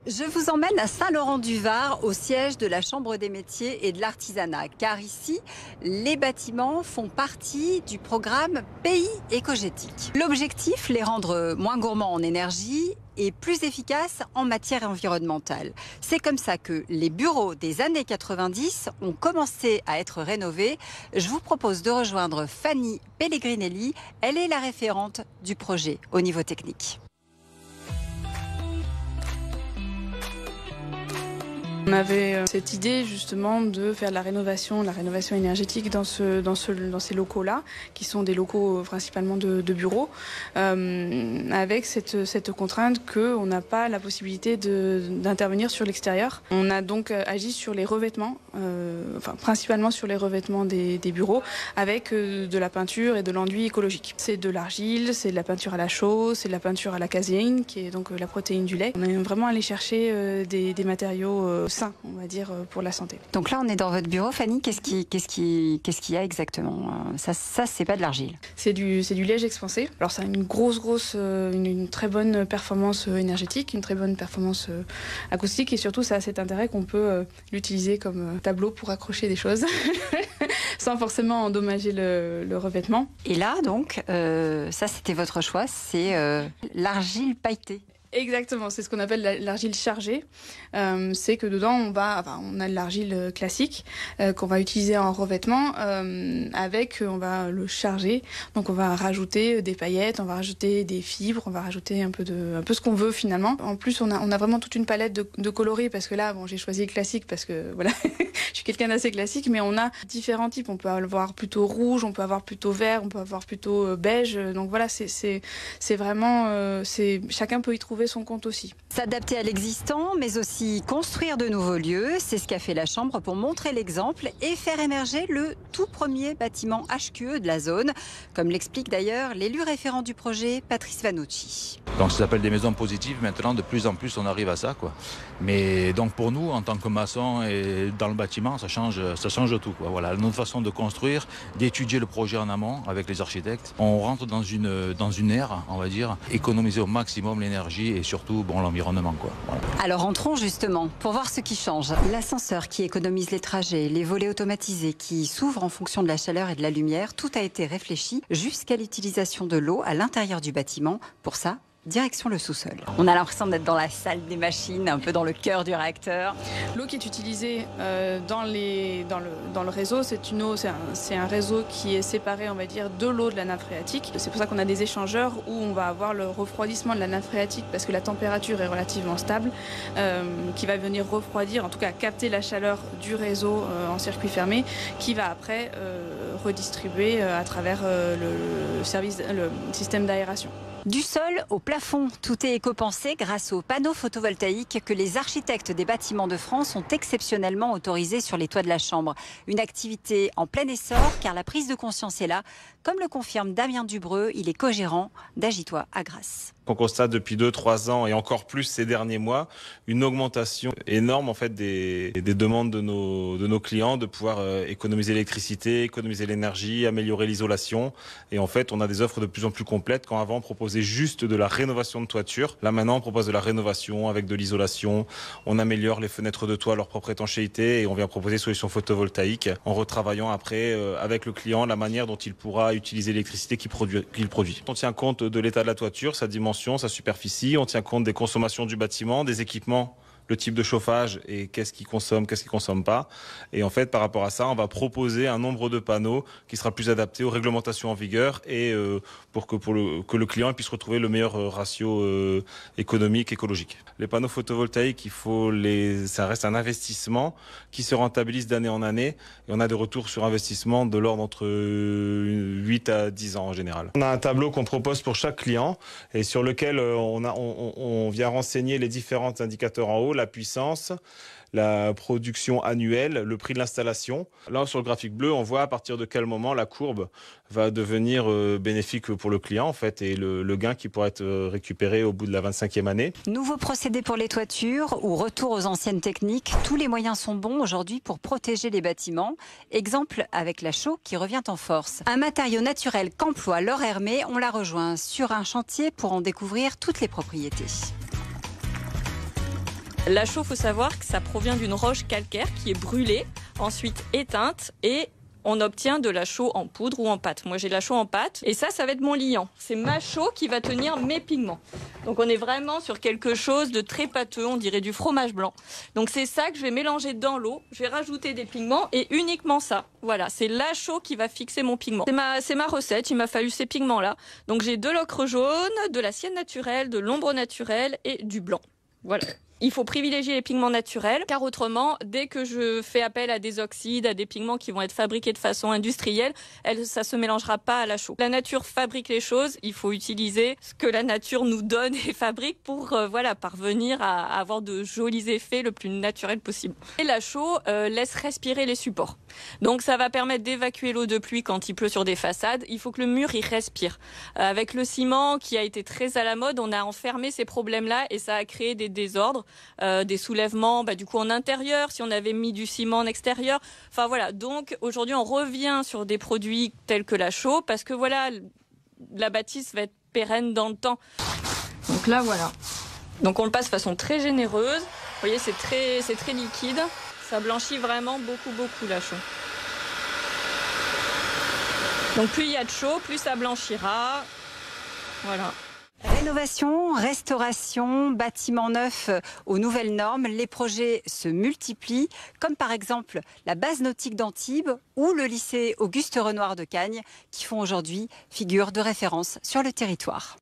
Je vous emmène à Saint-Laurent-du-Var, au siège de la Chambre des métiers et de l'artisanat, car ici, les bâtiments font partie du programme Pays écogétique. L'objectif, les rendre moins gourmands en énergie et plus efficaces en matière environnementale. C'est comme ça que les bureaux des années 90 ont commencé à être rénovés. Je vous propose de rejoindre Fanny Pellegrinelli. Elle est la référente du projet au niveau technique. On avait cette idée justement de faire de la rénovation énergétique dans ces locaux-là, qui sont des locaux principalement de bureaux, avec cette contrainte qu'on n'a pas la possibilité d'intervenir sur l'extérieur. On a donc agi sur les revêtements, principalement sur les revêtements des bureaux, avec de la peinture et de l'enduit écologique. C'est de l'argile, c'est de la peinture à la chaux, c'est de la peinture à la caséine, qui est donc la protéine du lait. On est vraiment allé chercher des matériaux sains, on va dire, pour la santé. Donc là, on est dans votre bureau, Fanny. Qu'est-ce qu'il y a exactement? Ça c'est pas de l'argile. C'est du liège expansé. Alors ça a une très bonne performance énergétique, une très bonne performance acoustique, et surtout ça a cet intérêt qu'on peut l'utiliser comme tableau pour accrocher des choses sans forcément endommager le revêtement. Et là, donc, ça c'était votre choix, c'est l'argile pailletée. Exactement, c'est ce qu'on appelle l'argile chargée. C'est que dedans, on a de l'argile classique qu'on va utiliser en revêtement. On va le charger. Donc, on va rajouter des paillettes, on va rajouter des fibres, on va rajouter un peu ce qu'on veut finalement. En plus, on a vraiment toute une palette de coloris, parce que là, j'ai choisi le classique parce que voilà, je suis quelqu'un d'assez classique, mais on a différents types. On peut avoir plutôt rouge, on peut avoir plutôt vert, on peut avoir plutôt beige. Donc voilà, c'est vraiment, chacun peut y trouver son compte aussi. S'adapter à l'existant, mais aussi construire de nouveaux lieux, c'est ce qu'a fait la Chambre pour montrer l'exemple et faire émerger le tout premier bâtiment HQE de la zone, comme l'explique d'ailleurs l'élu référent du projet, Patrice Vanucci. Donc ça s'appelle des maisons positives. Maintenant, de plus en plus, on arrive à ça, quoi. Mais donc pour nous, en tant que maçons et dans le bâtiment, ça change tout, quoi. Voilà, notre façon de construire, d'étudier le projet en amont avec les architectes. On rentre dans une ère, on va dire, économiser au maximum l'énergie et surtout l'environnement, quoi. Voilà. Alors entrons justement pour voir ce qui change. L'ascenseur qui économise les trajets, les volets automatisés qui s'ouvrent en fonction de la chaleur et de la lumière, tout a été réfléchi jusqu'à l'utilisation de l'eau à l'intérieur du bâtiment. Pour ça, direction le sous-sol. On a l'impression d'être dans la salle des machines, un peu dans le cœur du réacteur. L'eau qui est utilisée dans le réseau, c'est un réseau qui est séparé, on va dire, de l'eau de la nappe phréatique. C'est pour ça qu'on a des échangeurs où on va avoir le refroidissement de la nappe phréatique, parce que la température est relativement stable, qui va venir refroidir, en tout cas capter la chaleur du réseau en circuit fermé, qui va après redistribuer à travers le système d'aération. Du sol au plafond, tout est éco-pensé grâce aux panneaux photovoltaïques que les architectes des bâtiments de France ont exceptionnellement autorisés sur les toits de la Chambre. Une activité en plein essor car la prise de conscience est là, comme le confirme Damien Dubreux, il est co-gérant d'Agitois à Grasse. On constate depuis 2-3 ans et encore plus ces derniers mois une augmentation énorme en fait des demandes de nos clients de pouvoir économiser l'électricité, économiser l'énergie, améliorer l'isolation. Et en fait, on a des offres de plus en plus complètes. Quand avant on proposait juste de la rénovation de toiture, là maintenant on propose de la rénovation avec de l'isolation. On améliore les fenêtres de toit, leur propre étanchéité, et on vient proposer des solutions photovoltaïques en retravaillant après avec le client la manière dont il pourra utiliser l'électricité qu'il produit. On tient compte de l'état de la toiture, sa dimension, sa superficie, on tient compte des consommations du bâtiment, des équipements, le type de chauffage et qu'est-ce qu'il consomme pas. Et en fait, par rapport à ça, on va proposer un nombre de panneaux qui sera plus adapté aux réglementations en vigueur et pour que le client puisse retrouver le meilleur ratio économique, écologique. Les panneaux photovoltaïques, ça reste un investissement qui se rentabilise d'année en année et on a des retours sur investissement de l'ordre entre 8 à 10 ans en général. On a un tableau qu'on propose pour chaque client et sur lequel on vient renseigner les différents indicateurs en haut, la puissance, la production annuelle, le prix de l'installation. Là, sur le graphique bleu, on voit à partir de quel moment la courbe va devenir bénéfique pour le client, en fait, et le gain qui pourra être récupéré au bout de la 25e année. Nouveau procédé pour les toitures ou retour aux anciennes techniques, tous les moyens sont bons aujourd'hui pour protéger les bâtiments. Exemple avec la chaux qui revient en force. Un matériau naturel qu'emploie Laure Hermé, on la rejoint sur un chantier pour en découvrir toutes les propriétés. La chaux, il faut savoir que ça provient d'une roche calcaire qui est brûlée, ensuite éteinte et on obtient de la chaux en poudre ou en pâte. Moi, j'ai de la chaux en pâte et ça va être mon liant. C'est ma chaux qui va tenir mes pigments. Donc, on est vraiment sur quelque chose de très pâteux, on dirait du fromage blanc. Donc, c'est ça que je vais mélanger dans l'eau. Je vais rajouter des pigments et uniquement ça. Voilà, c'est la chaux qui va fixer mon pigment. C'est ma recette, il m'a fallu ces pigments-là. Donc, j'ai de l'ocre jaune, de la sienne naturelle, de l'ombre naturelle et du blanc. Voilà. Il faut privilégier les pigments naturels, car autrement, dès que je fais appel à des oxydes, à des pigments qui vont être fabriqués de façon industrielle, ça se mélangera pas à la chaux. La nature fabrique les choses, il faut utiliser ce que la nature nous donne et fabrique pour parvenir à avoir de jolis effets le plus naturel possible. Et la chaux laisse respirer les supports. Donc ça va permettre d'évacuer l'eau de pluie quand il pleut sur des façades. Il faut que le mur y respire. Avec le ciment qui a été très à la mode, on a enfermé ces problèmes-là et ça a créé des désordres. Des soulèvements du coup en intérieur, si on avait mis du ciment en extérieur. Enfin voilà, donc aujourd'hui on revient sur des produits tels que la chaux parce que voilà, la bâtisse va être pérenne dans le temps. Donc là voilà. Donc on le passe de façon très généreuse. Vous voyez, c'est très liquide. Ça blanchit vraiment beaucoup la chaux. Donc plus il y a de chaux, plus ça blanchira. Voilà. Rénovation, restauration, bâtiments neufs aux nouvelles normes, les projets se multiplient, comme par exemple la base nautique d'Antibes ou le lycée Auguste Renoir de Cagnes, qui font aujourd'hui figure de référence sur le territoire.